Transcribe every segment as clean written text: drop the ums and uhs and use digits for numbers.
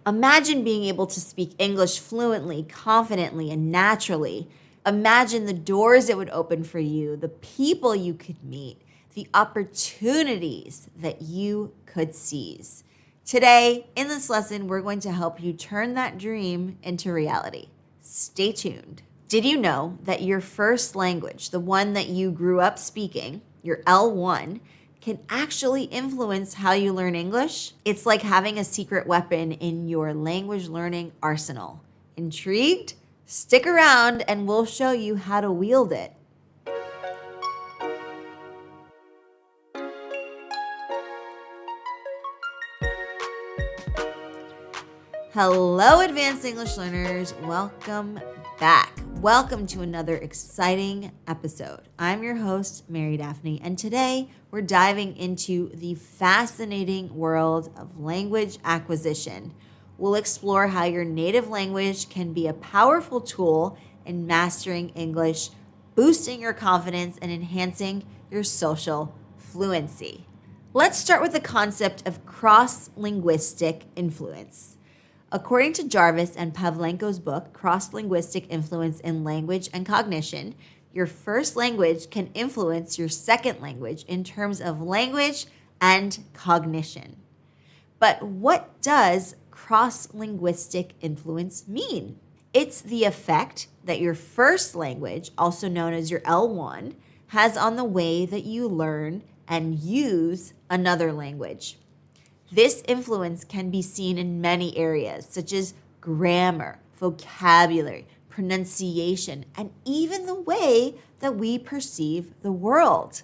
Imagine being able to speak English fluently, confidently, and naturally. Imagine the doors it would open for you, the people you could meet, the opportunities that you could seize. Today, in this lesson, we're going to help you turn that dream into reality. Stay tuned. Did you know that your first language, the one that you grew up speaking, your L1, can actually influence how you learn English? It's like having a secret weapon in your language learning arsenal. Intrigued? Stick around and we'll show you how to wield it. Hello, advanced English learners. Welcome back. Welcome to another exciting episode. I'm your host, Mary Daphne, and today we're diving into the fascinating world of language acquisition. We'll explore how your native language can be a powerful tool in mastering English, boosting your confidence, and enhancing your social fluency. Let's start with the concept of cross-linguistic influence. According to Jarvis and Pavlenko's book, Crosslinguistic Influence in Language and Cognition, your first language can influence your second language in terms of language and cognition. But what does cross-linguistic influence mean? It's the effect that your first language, also known as your L1, has on the way that you learn and use another language. This influence can be seen in many areas, such as grammar, vocabulary, pronunciation, and even the way that we perceive the world.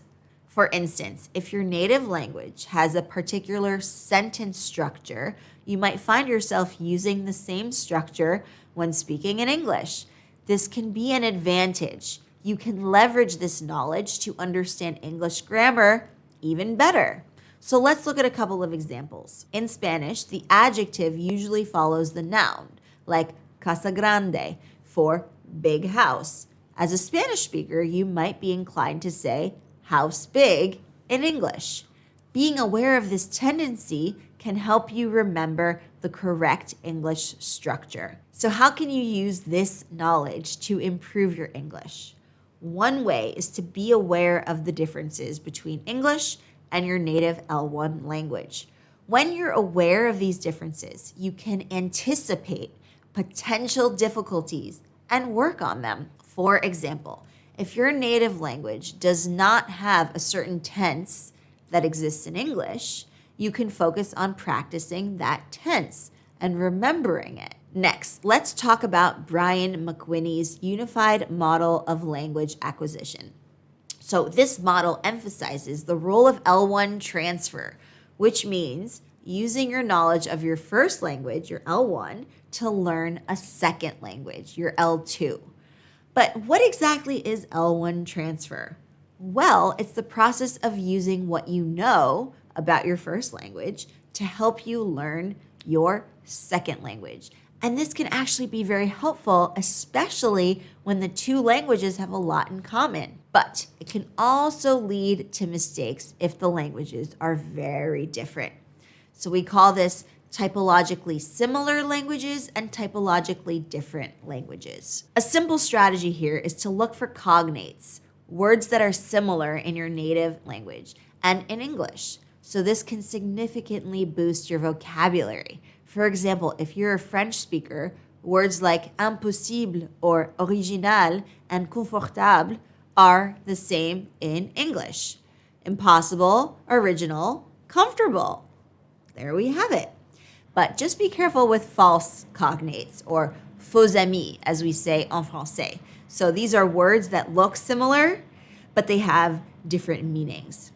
For instance, if your native language has a particular sentence structure, you might find yourself using the same structure when speaking in English. This can be an advantage. You can leverage this knowledge to understand English grammar even better. So let's look at a couple of examples. In Spanish, the adjective usually follows the noun, like casa grande for big house. As a Spanish speaker, you might be inclined to say house big in English. Being aware of this tendency can help you remember the correct English structure. So how can you use this knowledge to improve your English? One way is to be aware of the differences between English and your native L1 language. When you're aware of these differences, you can anticipate potential difficulties and work on them. For example, if your native language does not have a certain tense that exists in English, you can focus on practicing that tense and remembering it. Next, let's talk about Brian McWhinney's unified model of language acquisition. So this model emphasizes the role of L1 transfer, which means using your knowledge of your first language, your L1, to learn a second language, your L2. But what exactly is L1 transfer? Well, it's the process of using what you know about your first language to help you learn your second language. And this can actually be very helpful, especially when the two languages have a lot in common. But it can also lead to mistakes if the languages are very different. So we call this typologically similar languages and typologically different languages. A simple strategy here is to look for cognates, words that are similar in your native language and in English. So this can significantly boost your vocabulary. For example, if you're a French speaker, words like impossible or original and confortable are the same in English. Impossible, original, comfortable. There we have it. But just be careful with false cognates or faux amis, as we say en français. So these are words that look similar, but they have different meanings.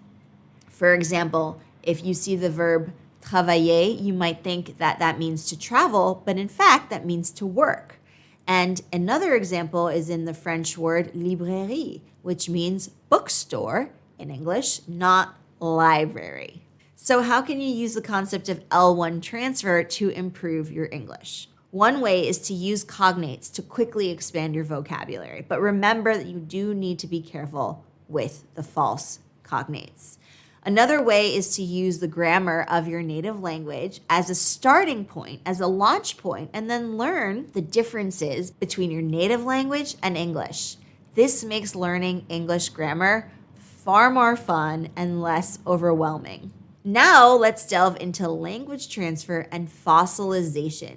For example, if you see the verb travailler, you might think that that means to travel, but in fact, that means to work. And another example is in the French word librairie, which means bookstore in English, not library. So how can you use the concept of L1 transfer to improve your English? One way is to use cognates to quickly expand your vocabulary, but remember that you do need to be careful with the false cognates. Another way is to use the grammar of your native language as a starting point, as a launch point, and then learn the differences between your native language and English. This makes learning English grammar far more fun and less overwhelming. Now let's delve into language transfer and fossilization.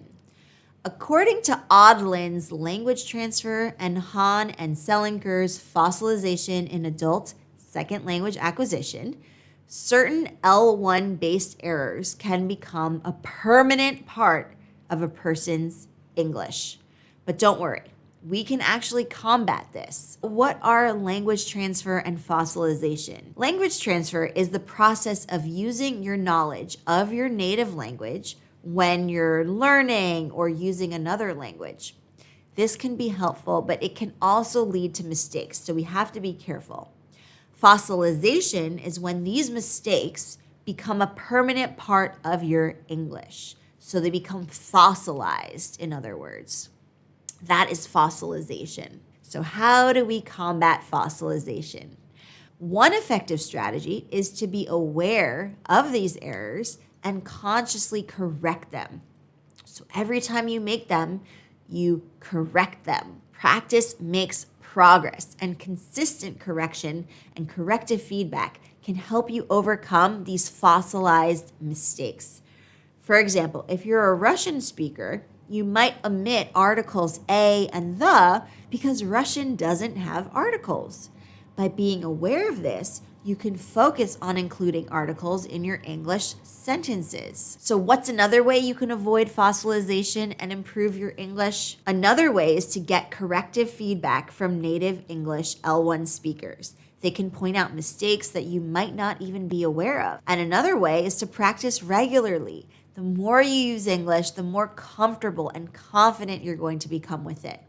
According to Odlin's language transfer and Hahn and Selinker's fossilization in adult second language acquisition, certain L1 based errors can become a permanent part of a person's English. But don't worry, we can actually combat this. What are language transfer and fossilization? Language transfer is the process of using your knowledge of your native language when you're learning or using another language. This can be helpful, but it can also lead to mistakes, so we have to be careful. Fossilization is when these mistakes become a permanent part of your English. So they become fossilized, in other words. That is fossilization. So how do we combat fossilization? One effective strategy is to be aware of these errors and consciously correct them. So every time you make them, you correct them. Practice makes progress, and consistent correction and corrective feedback can help you overcome these fossilized mistakes. For example, if you're a Russian speaker, you might omit articles a and the because Russian doesn't have articles. By being aware of this, you can focus on including articles in your English sentences. So what's another way you can avoid fossilization and improve your English? Another way is to get corrective feedback from native English L1 speakers. They can point out mistakes that you might not even be aware of. And another way is to practice regularly. The more you use English, the more comfortable and confident you're going to become with it.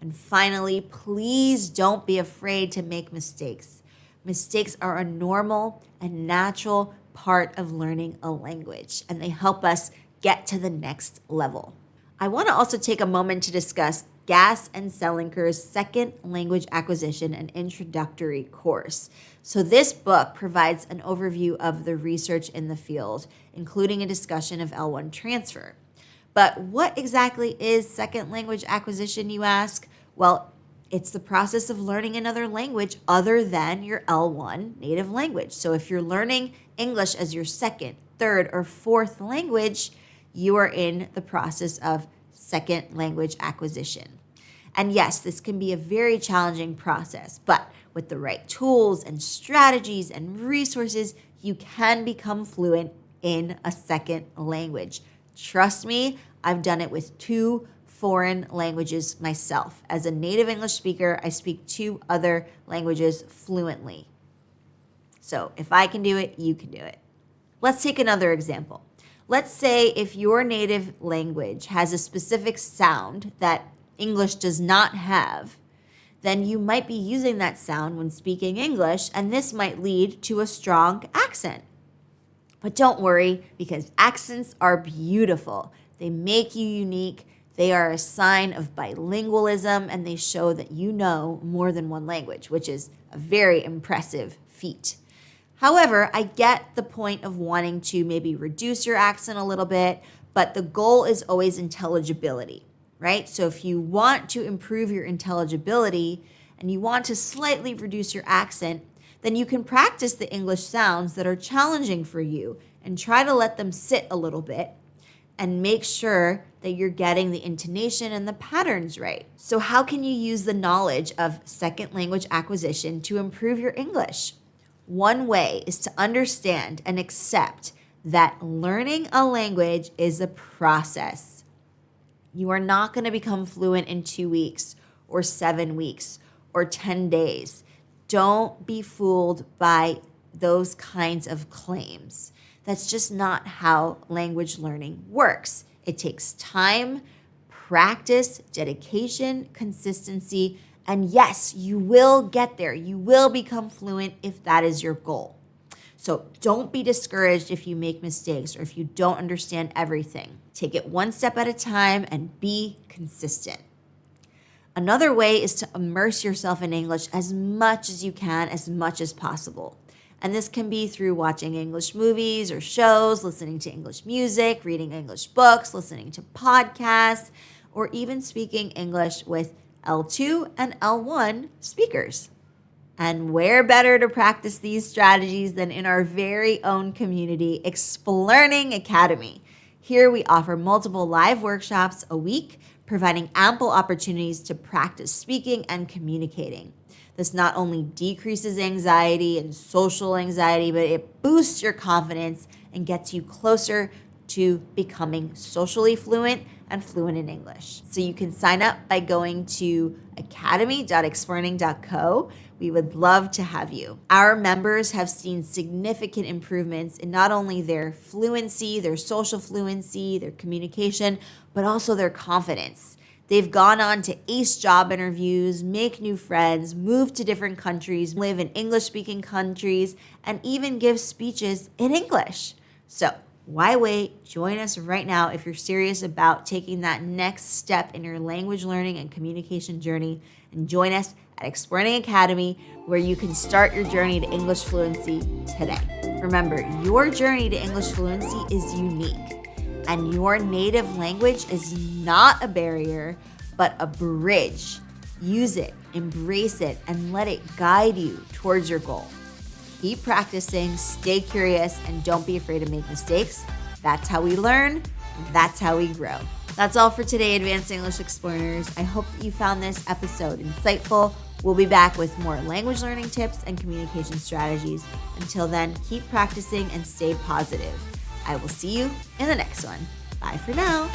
And finally, please don't be afraid to make mistakes. Mistakes are a normal and natural part of learning a language, and they help us get to the next level. I want to also take a moment to discuss Gass and Selinker's second language acquisition and introductory course. So this book provides an overview of the research in the field, including a discussion of L1 transfer. But what exactly is second language acquisition, you ask? Well, it's the process of learning another language other than your L1 native language. So if you're learning English as your second, third, or fourth language, you are in the process of second language acquisition. And yes, this can be a very challenging process, but with the right tools and strategies and resources, you can become fluent in a second language. Trust me, I've done it with 2 foreign languages myself. As a native English speaker, I speak 2 other languages fluently. So if I can do it, you can do it. Let's take another example. Let's say if your native language has a specific sound that English does not have, then you might be using that sound when speaking English, and this might lead to a strong accent. But don't worry, because accents are beautiful. They make you unique. They are a sign of bilingualism, and they show that you know more than one language, which is a very impressive feat. However, I get the point of wanting to maybe reduce your accent a little bit, but the goal is always intelligibility, right? So if you want to improve your intelligibility and you want to slightly reduce your accent, then you can practice the English sounds that are challenging for you and try to let them sit a little bit and make sure that you're getting the intonation and the patterns right. So how can you use the knowledge of second language acquisition to improve your English? One way is to understand and accept that learning a language is a process. You are not going to become fluent in 2 weeks or 7 weeks or 10 days. Don't be fooled by those kinds of claims. That's just not how language learning works. It takes time, practice, dedication, consistency, and yes, you will get there. You will become fluent if that is your goal. So don't be discouraged if you make mistakes or if you don't understand everything. Take it one step at a time and be consistent. Another way is to immerse yourself in English as much as you can, as much as possible. And this can be through watching English movies or shows, listening to English music, reading English books, listening to podcasts, or even speaking English with L2 and L1 speakers. And where better to practice these strategies than in our very own community, explearning Academy. Here we offer multiple live workshops a week, providing ample opportunities to practice speaking and communicating. This not only decreases anxiety and social anxiety, but it boosts your confidence and gets you closer to becoming socially fluent and fluent in English. So you can sign up by going to academy.explearning.co. We would love to have you. Our members have seen significant improvements in not only their fluency, their social fluency, their communication, but also their confidence. They've gone on to ace job interviews, make new friends, move to different countries, live in English-speaking countries, and even give speeches in English. So why wait? Join us right now if you're serious about taking that next step in your language learning and communication journey, and join us at Explearning Academy, where you can start your journey to English fluency today. Remember, your journey to English fluency is unique, and your native language is not a barrier, but a bridge. Use it, embrace it, and let it guide you towards your goal. Keep practicing, stay curious, and don't be afraid to make mistakes. That's how we learn. That's how we grow. That's all for today, Advanced English Explearners. I hope that you found this episode insightful. We'll be back with more language learning tips and communication strategies. Until then, keep practicing and stay positive. I will see you in the next one. Bye for now.